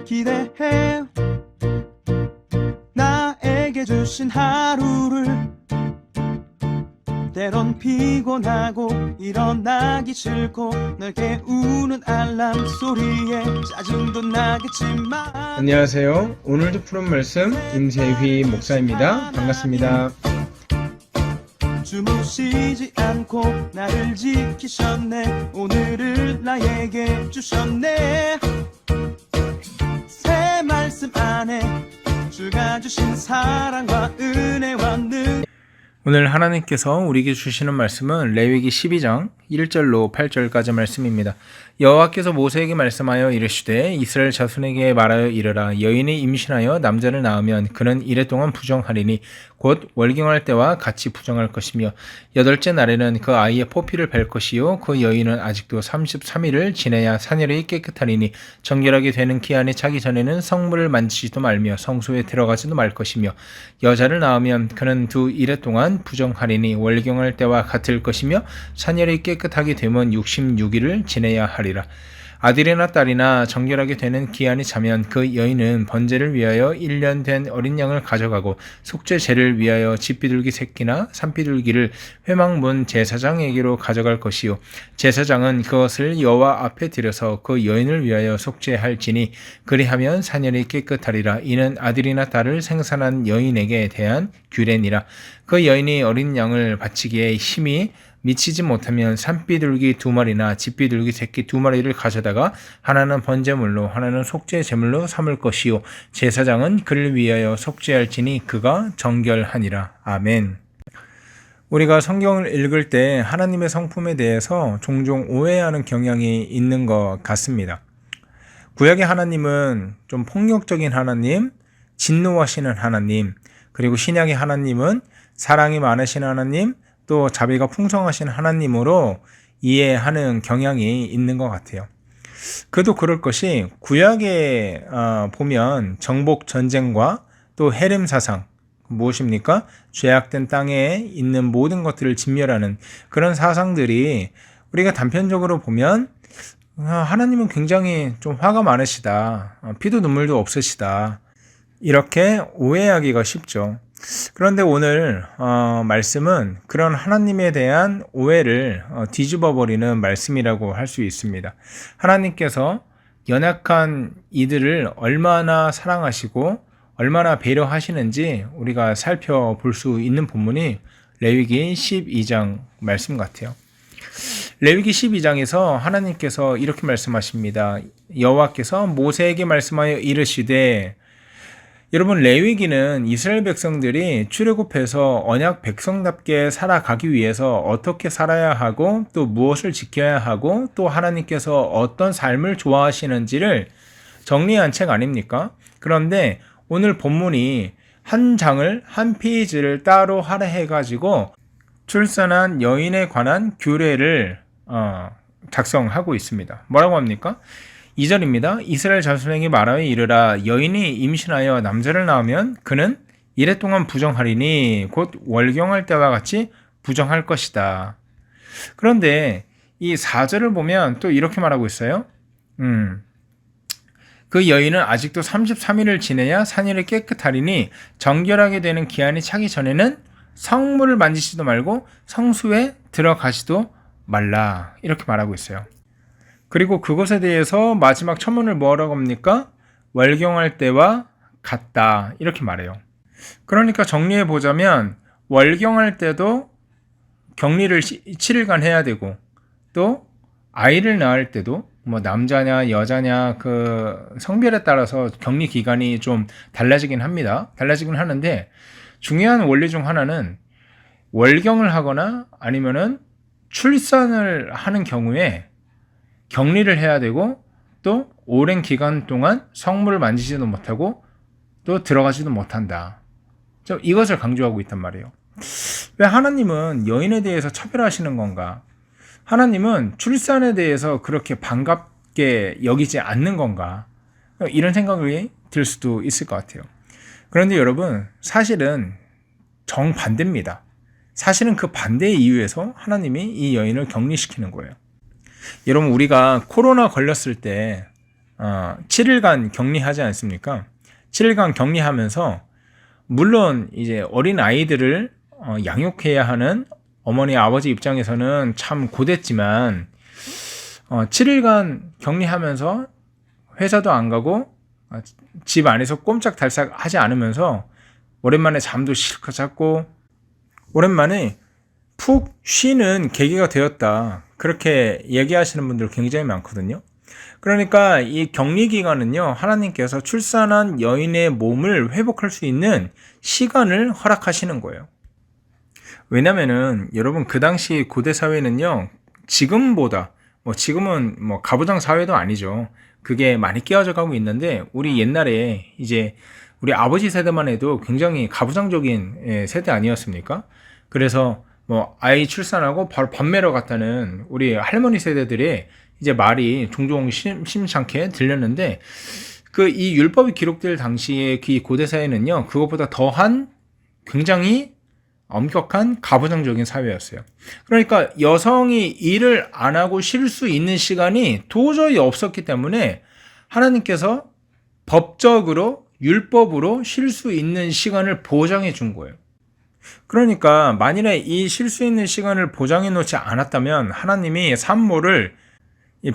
기대해 나에게 주신 하루를 때론 피곤하고 일어나기 싫고 널 깨우는 알람 소리에 짜증도 나겠지만 안녕하세요. 오늘도 푸른 말씀 임세휘 목사입니다. 반갑습니다. 주무시지 않고 나를 지키셨네. 오늘을 나에게 주셨네. 새 말씀 안에 주가 주신 사랑과 은혜와 능. 오늘 하나님께서 우리에게 주시는 말씀은 레위기 12장 1절로 8절까지 말씀입니다. 여호와께서 모세에게 말씀하여 이르시되 이스라엘 자손에게 말하여 이르라. 여인이 임신하여 남자를 낳으면 그는 이래 동안 부정하리니 곧 월경할 때와 같이 부정할 것이며 여덟째 날에는 그 아이의 포피를 벨 것이요 그 여인은 아직도 33일을 지내야 사녀력이 깨끗하리니 정결하게 되는 기한이 차기 전에는 성물을 만지지도 말며 성소에 들어가지도 말 것이며 여자를 낳으면 그는 두 이래 동안 부정하리니 월경할 때와 같을 것이며 사녀력이 깨끗하게 되면 66일을 지내야 하리라. 아들이나 딸이나 정결하게 되는 기한이 차면 그 여인은 번제를 위하여 1년 된 어린 양을 가져가고 속죄제를 위하여 집비둘기 새끼나 산비둘기를 회막문 제사장에게로 가져갈 것이요 제사장은 그것을 여호와 앞에 들여서 그 여인을 위하여 속죄할지니 그리하면 사년이 깨끗하리라. 이는 아들이나 딸을 생산한 여인에게 대한 규례니라. 그 여인이 어린 양을 바치기에 힘이 미치지 못하면 산비둘기 2마리나 집비둘기 새끼 2마리를 가져다가 하나는 번제물로 하나는 속죄 제물로 삼을 것이요 제사장은 그를 위하여 속죄할지니 그가 정결하니라. 아멘. 우리가 성경을 읽을 때 하나님의 성품에 대해서 종종 오해하는 경향이 있는 것 같습니다. 구약의 하나님은 좀 폭력적인 하나님, 진노하시는 하나님, 그리고 신약의 하나님은 사랑이 많으신 하나님, 또 자비가 풍성하신 하나님으로 이해하는 경향이 있는 것 같아요. 그도 그럴 것이 구약에 보면 정복 전쟁과 또 헤렘 사상, 무엇입니까? 죄악된 땅에 있는 모든 것들을 진멸하는 그런 사상들이 우리가 단편적으로 보면 하나님은 굉장히 좀 화가 많으시다, 피도 눈물도 없으시다, 이렇게 오해하기가 쉽죠. 그런데 오늘 말씀은 그런 하나님에 대한 오해를 뒤집어버리는 말씀이라고 할 수 있습니다. 하나님께서 연약한 이들을 얼마나 사랑하시고 얼마나 배려하시는지 우리가 살펴볼 수 있는 본문이 레위기 12장 말씀 같아요. 레위기 12장에서 하나님께서 이렇게 말씀하십니다. 여호와께서 모세에게 말씀하여 이르시되, 여러분, 레위기는 이스라엘 백성들이 출애굽해서 언약 백성답게 살아가기 위해서 어떻게 살아야 하고 또 무엇을 지켜야 하고 또 하나님께서 어떤 삶을 좋아하시는지를 정리한 책 아닙니까? 그런데 오늘 본문이 한 장을, 한 페이지를 따로 할애해가지고 출산한 여인에 관한 규례를 작성하고 있습니다. 뭐라고 합니까? 2절입니다. 이스라엘 자손에게 말하여 이르라. 여인이 임신하여 남자를 낳으면 그는 이래 동안 부정하리니 곧 월경할 때와 같이 부정할 것이다. 그런데 이 4절을 보면 또 이렇게 말하고 있어요. 그 여인은 아직도 33일을 지내야 사년이 깨끗하리니 정결하게 되는 기한이 차기 전에는 성물을 만지지도 말고 성수에 들어가지도 말라. 이렇게 말하고 있어요. 그리고 그것에 대해서 마지막 첨언을 뭐라고 합니까? 월경할 때와 같다, 이렇게 말해요. 그러니까 정리해 보자면 월경할 때도 격리를 7일간 해야 되고 또 아이를 낳을 때도 뭐 남자냐 여자냐 그 성별에 따라서 격리 기간이 좀 달라지긴 합니다. 달라지긴 하는데 중요한 원리 중 하나는 월경을 하거나 아니면은 출산을 하는 경우에 격리를 해야 되고 또 오랜 기간 동안 성물을 만지지도 못하고 또 들어가지도 못한다. 이것을 강조하고 있단 말이에요. 왜 하나님은 여인에 대해서 차별하시는 건가? 하나님은 출산에 대해서 그렇게 반갑게 여기지 않는 건가? 이런 생각이 들 수도 있을 것 같아요. 그런데 여러분, 사실은 정반대입니다. 사실은 그 반대의 이유에서 하나님이 이 여인을 격리시키는 거예요. 여러분, 우리가 코로나 걸렸을 때 7일간 격리하지 않습니까? 7일간 격리하면서 물론 이제 어린 아이들을 양육해야 하는 어머니 아버지 입장에서는 참 고됐지만 7일간 격리하면서 회사도 안 가고 집 안에서 꼼짝달싹 하지 않으면서 오랜만에 잠도 실컷 잤고 오랜만에 푹 쉬는 계기가 되었다. 그렇게 얘기하시는 분들 굉장히 많거든요. 그러니까 이 격리 기간은요, 하나님께서 출산한 여인의 몸을 회복할 수 있는 시간을 허락하시는 거예요. 왜냐면은 여러분 그 당시 고대 사회는요, 지금보다 지금은 가부장 사회도 아니죠. 그게 많이 깨어져 가고 있는데 우리 옛날에 이제 우리 아버지 세대만 해도 굉장히 가부장적인 세대 아니었습니까? 그래서 아이 출산하고 바로 밥 매러 갔다는 우리 할머니 세대들의 이제 말이 종종 심심찮게 들렸는데 이 율법이 기록될 당시에 그 고대 사회는요, 그것보다 더한 굉장히 엄격한 가부장적인 사회였어요. 그러니까 여성이 일을 안 하고 쉴 수 있는 시간이 도저히 없었기 때문에 하나님께서 법적으로 율법으로 쉴 수 있는 시간을 보장해 준 거예요. 그러니까 만일에 이 쉴 수 있는 시간을 보장해 놓지 않았다면 하나님이 산모를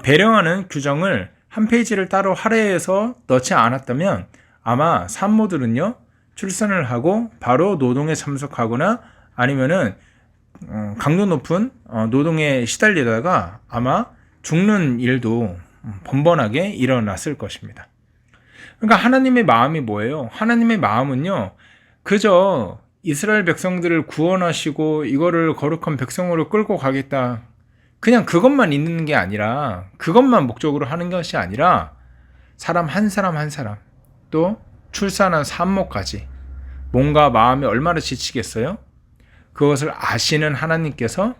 배려하는 규정을 한 페이지를 따로 할애해서 넣지 않았다면 아마 산모들은요, 출산을 하고 바로 노동에 참석하거나 아니면은 강도 높은 노동에 시달리다가 아마 죽는 일도 번번하게 일어났을 것입니다. 그러니까 하나님의 마음이 뭐예요? 하나님의 마음은요, 그저 이스라엘 백성들을 구원하시고 이거를 거룩한 백성으로 끌고 가겠다, 그냥 그것만 있는 게 아니라, 그것만 목적으로 하는 것이 아니라 사람 한 사람 한 사람, 또 출산한 산모까지 몸과 마음이 얼마나 지치겠어요? 그것을 아시는 하나님께서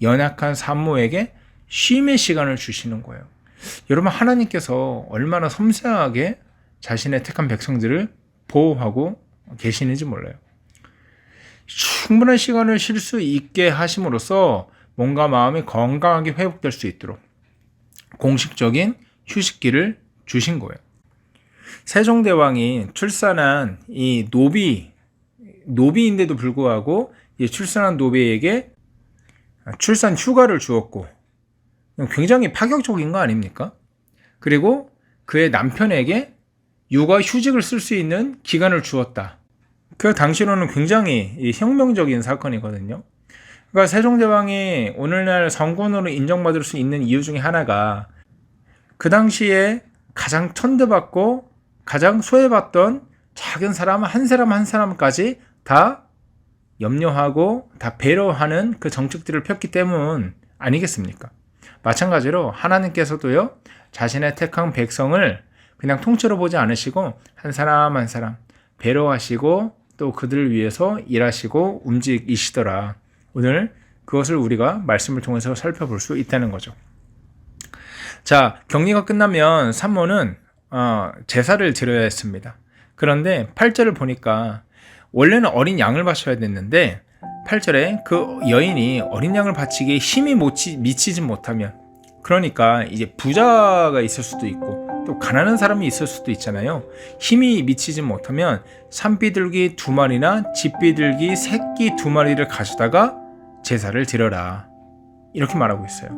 연약한 산모에게 쉼의 시간을 주시는 거예요. 여러분, 하나님께서 얼마나 섬세하게 자신의 택한 백성들을 보호하고 계시는지 몰라요. 충분한 시간을 쉴 수 있게 하심으로써 몸과 마음이 건강하게 회복될 수 있도록 공식적인 휴식기를 주신 거예요. 세종대왕이 출산한 이 노비인데도 불구하고 이 출산한 노비에게 출산 휴가를 주었고, 굉장히 파격적인 거 아닙니까? 그리고 그의 남편에게 육아 휴직을 쓸 수 있는 기간을 주었다. 그 당시로는 굉장히 혁명적인 사건이거든요. 그러니까 세종대왕이 오늘날 성군으로 인정받을 수 있는 이유 중에 하나가 그 당시에 가장 천대받고 가장 소외받던 작은 사람 한 사람까지 다 염려하고 다 배려하는 그 정책들을 폈기 때문 아니겠습니까? 마찬가지로 하나님께서도요, 자신의 택한 백성을 그냥 통째로 보지 않으시고 한 사람 한 사람 배려하시고 또 그들을 위해서 일하시고 움직이시더라. 오늘 그것을 우리가 말씀을 통해서 살펴볼 수 있다는 거죠. 자, 격리가 끝나면 산모는 제사를 드려야 했습니다. 그런데 8절을 보니까 원래는 어린 양을 바쳐야 됐는데 8절에 그 여인이 어린 양을 바치기에 힘이 미치지 못하면, 그러니까 이제 부자가 있을 수도 있고 또 가난한 사람이 있을 수도 있잖아요. 힘이 미치지 못하면 산비둘기 2마리나 집비둘기 새끼 2마리를 가져다가 제사를 드려라, 이렇게 말하고 있어요.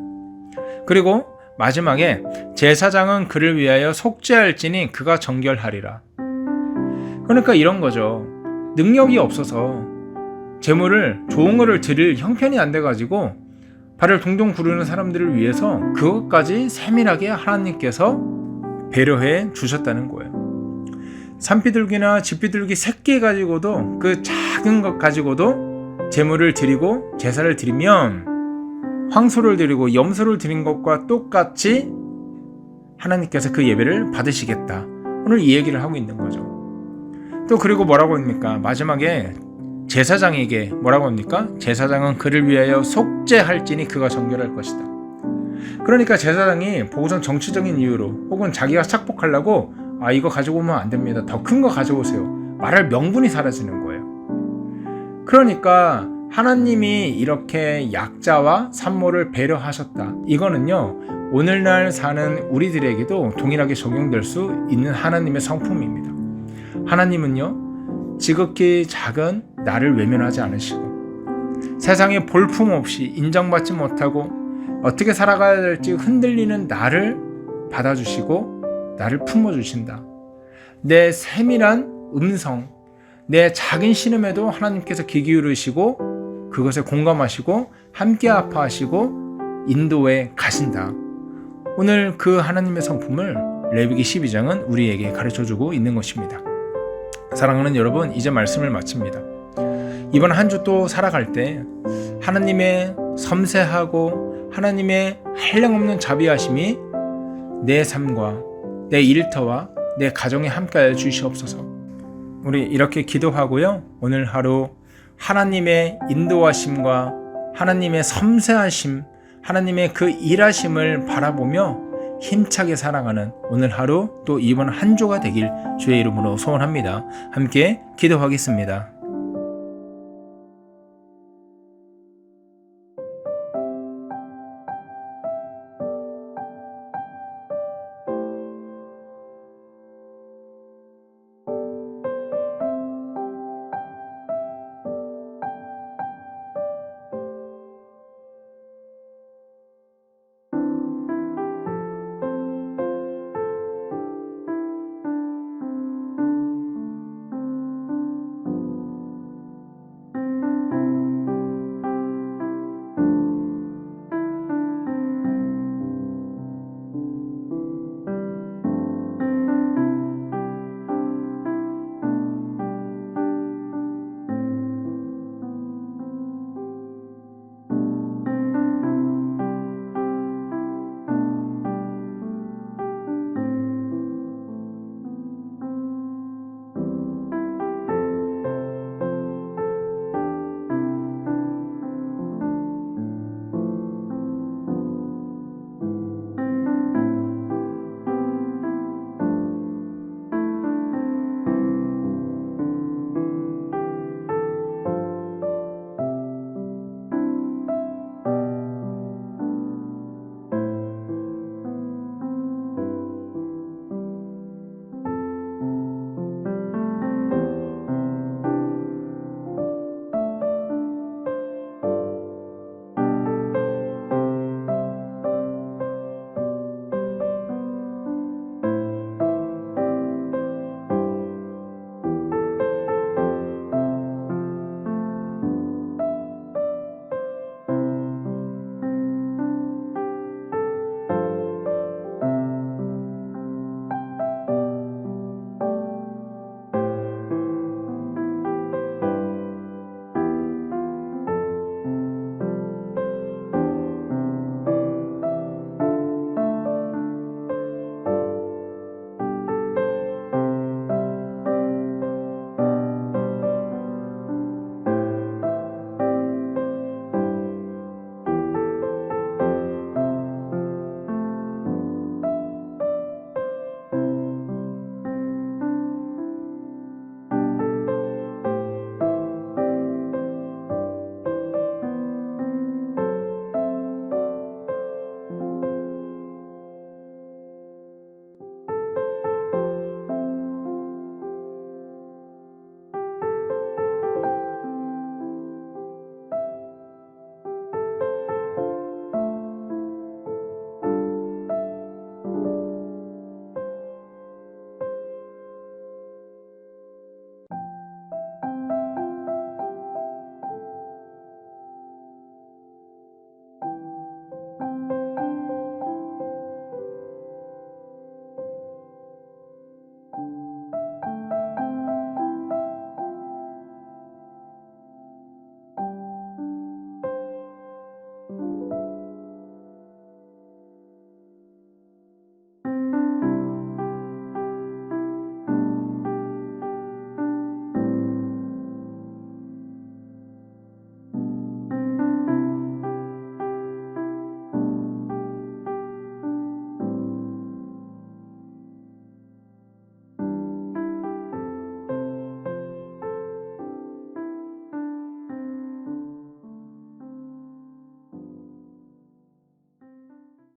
그리고 마지막에 제사장은 그를 위하여 속죄할지니 그가 정결하리라. 그러니까 이런 거죠. 능력이 없어서 제물을 좋은 거를 드릴 형편이 안 돼가지고 발을 동동 구르는 사람들을 위해서 그것까지 세밀하게 하나님께서 배려해 주셨다는 거예요. 산비둘기나 집비둘기 새끼 가지고도, 그 작은 것 가지고도 제물을 드리고 제사를 드리면 황소를 드리고 염소를 드린 것과 똑같이 하나님께서 그 예배를 받으시겠다. 오늘 이 얘기를 하고 있는 거죠. 또 그리고 뭐라고 합니까? 마지막에 제사장에게 뭐라고 합니까? 제사장은 그를 위하여 속죄할지니 그가 정결할 것이다. 그러니까 제사장이 보고선 정치적인 이유로 혹은 자기가 착복하려고 이거 가지고 오면 안 됩니다, 더 큰 거 가져오세요, 말할 명분이 사라지는 거예요. 그러니까 하나님이 이렇게 약자와 산모를 배려하셨다. 이거는요, 오늘날 사는 우리들에게도 동일하게 적용될 수 있는 하나님의 성품입니다. 하나님은요, 지극히 작은 나를 외면하지 않으시고 세상에 볼품없이 인정받지 못하고 어떻게 살아가야 될지 흔들리는 나를 받아주시고 나를 품어주신다. 내 세밀한 음성, 내 작은 신음에도 하나님께서 귀 기울이시고 그것에 공감하시고 함께 아파하시고 인도해 가신다. 오늘 그 하나님의 성품을 레위기 12장은 우리에게 가르쳐주고 있는 것입니다. 사랑하는 여러분, 이제 말씀을 마칩니다. 이번 한 주 또 살아갈 때 하나님의 섬세하고 하나님의 한량없는 자비하심이 내 삶과 내 일터와 내 가정에 함께하여 주시옵소서. 우리 이렇게 기도하고요, 오늘 하루 하나님의 인도하심과 하나님의 섬세하심, 하나님의 그 일하심을 바라보며 힘차게 살아가는 오늘 하루 또 이번 한 주가 되길 주의 이름으로 소원합니다. 함께 기도하겠습니다.